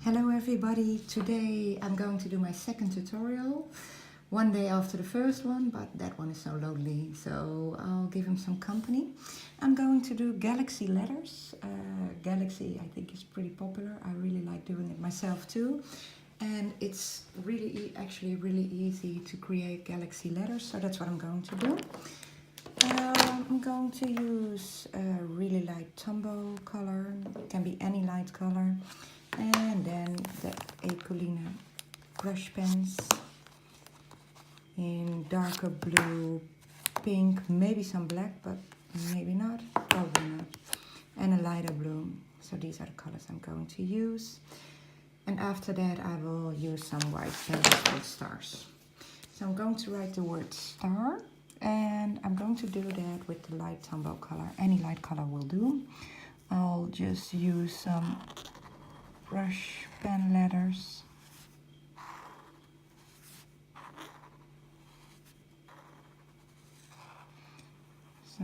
Hello everybody, today I'm going to do my second tutorial, one day after the first one, but that one is so lonely, so I'll give him some company. I'm going to do galaxy letters. Galaxy I think is pretty popular, I really like doing it myself too. And it's actually really easy to create galaxy letters, so that's what I'm going to do. I'm going to use a really light Tombow color, it can be any light color. And then the ecoline brush pens in darker blue, pink, maybe some black, but maybe not, probably not. And a lighter blue. So these are the colors I'm going to use. And after that I will use some white pens with stars. So I'm going to write the word star, and I'm going to do that with the light Tombow color. Any light color will do. I'll just use some brush pen letters. So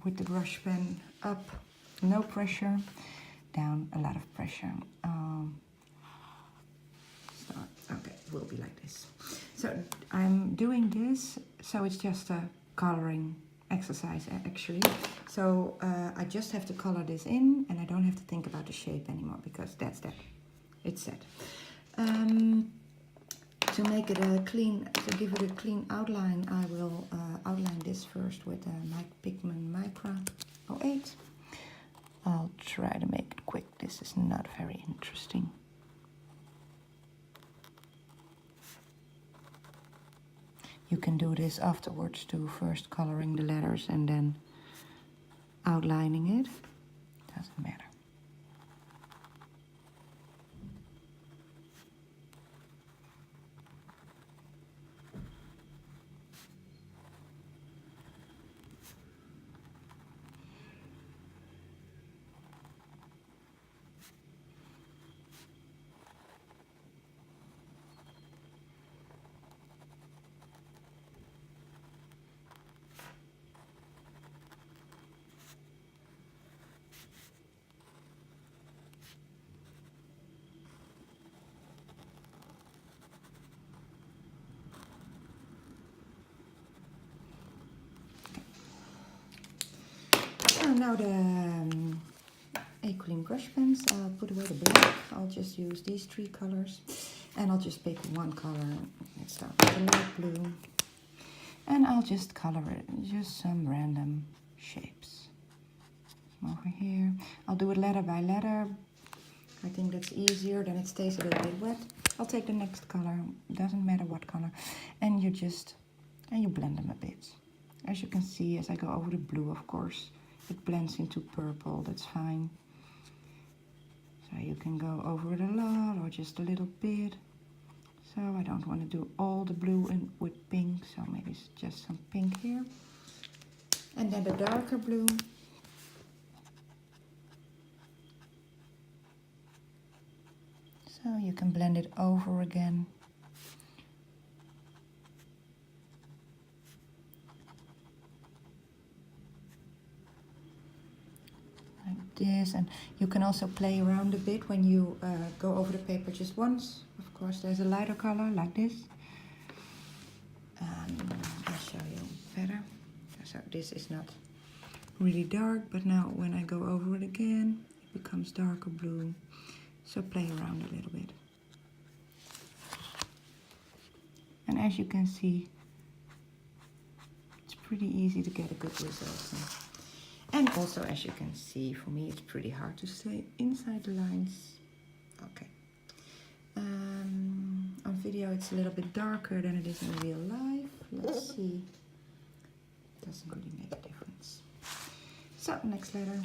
with the brush pen up, no pressure, down, a lot of pressure. Okay, it will be like this. So I'm doing this, so it's just a coloring exercise actually. So I just have to color this in, and I don't have to think about the shape anymore because that's that. It's set. To make it a clean, to give it a clean outline, I will outline this first with a pigment Micra 08. I'll try to make it quick. This is not very interesting. You can do this afterwards too, first coloring the letters and then outlining it. Doesn't matter. Now the ecoline brush pens, I'll put away the black. I'll just use these three colors, and I'll just pick one color. Let's start with the light blue, and I'll just color it, just some random shapes. Over here, I'll do it letter by letter. I think that's easier, then it stays a little bit wet. I'll take the next color, doesn't matter what color, and you blend them a bit. As you can see, as I go over the blue, of course, it blends into purple, that's fine. So you can go over it a lot or just a little bit. So I don't want to do all the blue with pink, so maybe it's just some pink here. And then the darker blue. So you can blend it over again. This, and you can also play around a bit when you go over the paper just once. Of course, there's a lighter color like this. I'll show you better. So this is not really dark, but now when I go over it again, it becomes darker blue. So play around a little bit. And as you can see, it's pretty easy to get a good result. And also, as you can see, for me it's pretty hard to stay inside the lines. Okay. On video it's a little bit darker than it is in real life. Let's see. Doesn't really make a difference. So, next letter.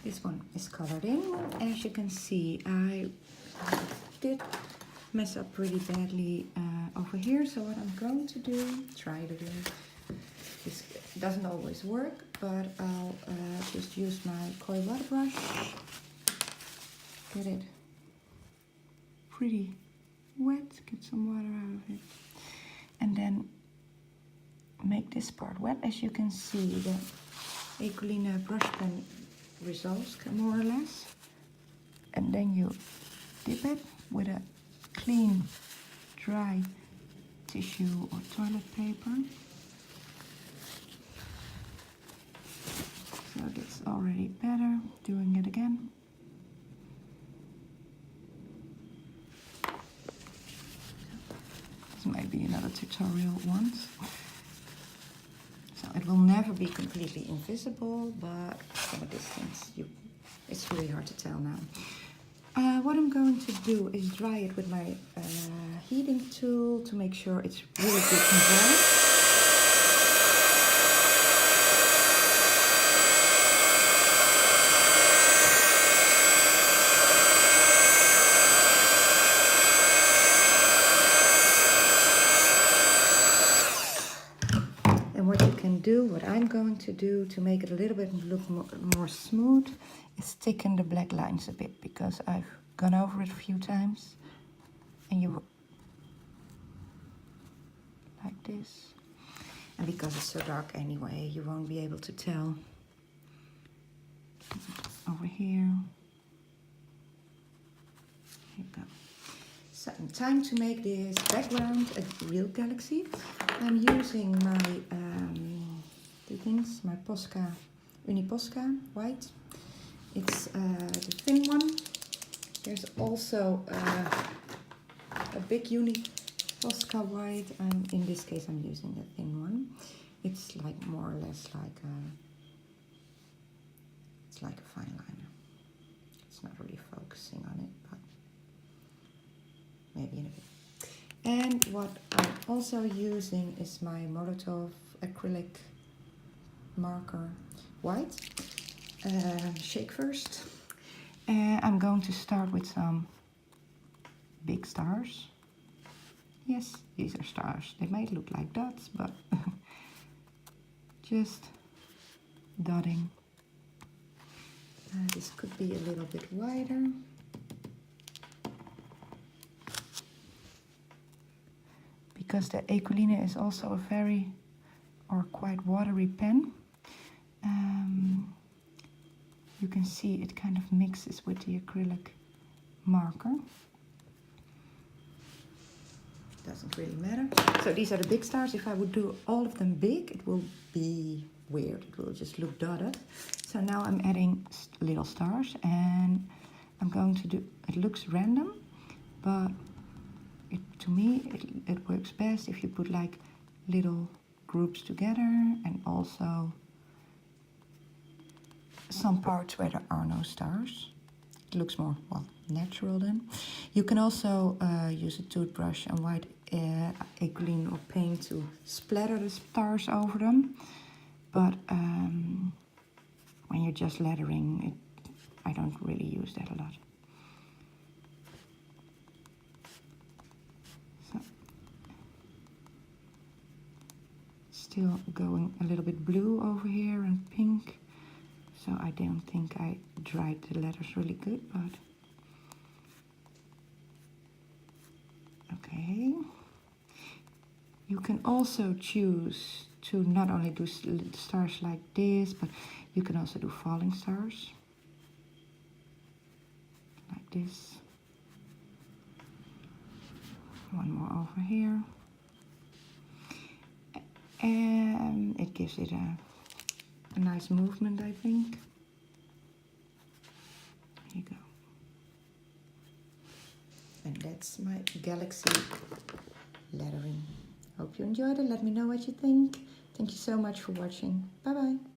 This one is colored in. As you can see, I did mess up pretty badly over here. So what I'm going to do, try to do, this doesn't always work, but I'll just use my coil water brush, get it pretty wet, get some water out of it, and then make this part wet. As you can see, the ecoline brush pen resolves more or less, and then you dip it with a clean dry tissue or toilet paper. So that's already better. Doing it again. This might be another tutorial once. So it will never be completely invisible, but from a distance, it's really hard to tell now. What I'm going to do is dry it with my heating tool to make sure it's really good and dry. And what you can do, what I'm going to do to make it a little bit look more smooth, is thicken the black lines a bit, because I've gone over it a few times, and you like this. And because it's so dark anyway, you won't be able to tell. Over here. Here you go. So, time to make this background a real galaxy. I'm using my two things, my Posca, Uniposca white. It's the thin one. There's also a big Uniposca white, and in this case I'm using the thin one. It's like more or less like it's like a fine liner. It's not really focusing on it, but maybe in a bit. And what I'm also using is my Molotov acrylic marker white. Shake first. I'm going to start with some big stars. Yes, these are stars. They might look like dots, but just dotting. This could be a little bit wider. Because the ecoline is also a very, or quite watery pen. You can see it kind of mixes with the acrylic marker. Doesn't really matter. So these are the big stars. If I would do all of them big, it will be weird. It will just look dotted. So now I'm adding little stars, and I'm going to do, it looks random, but to me it works best if you put like little groups together, and also some parts where there are no stars. It looks more, well, natural then. You can also use a toothbrush and white ecoline or paint to splatter the stars over them. But when you're just lettering, I don't really use that a lot. So, still going a little bit blue over here and pink. So I don't think I dried the letters really good, but okay. You can also choose to not only do stars like this, but you can also do falling stars, like this. One more over here. And it gives it a nice movement, I think. There you go. And that's my galaxy lettering. Hope you enjoyed it. Let me know what you think. Thank you so much for watching. Bye bye.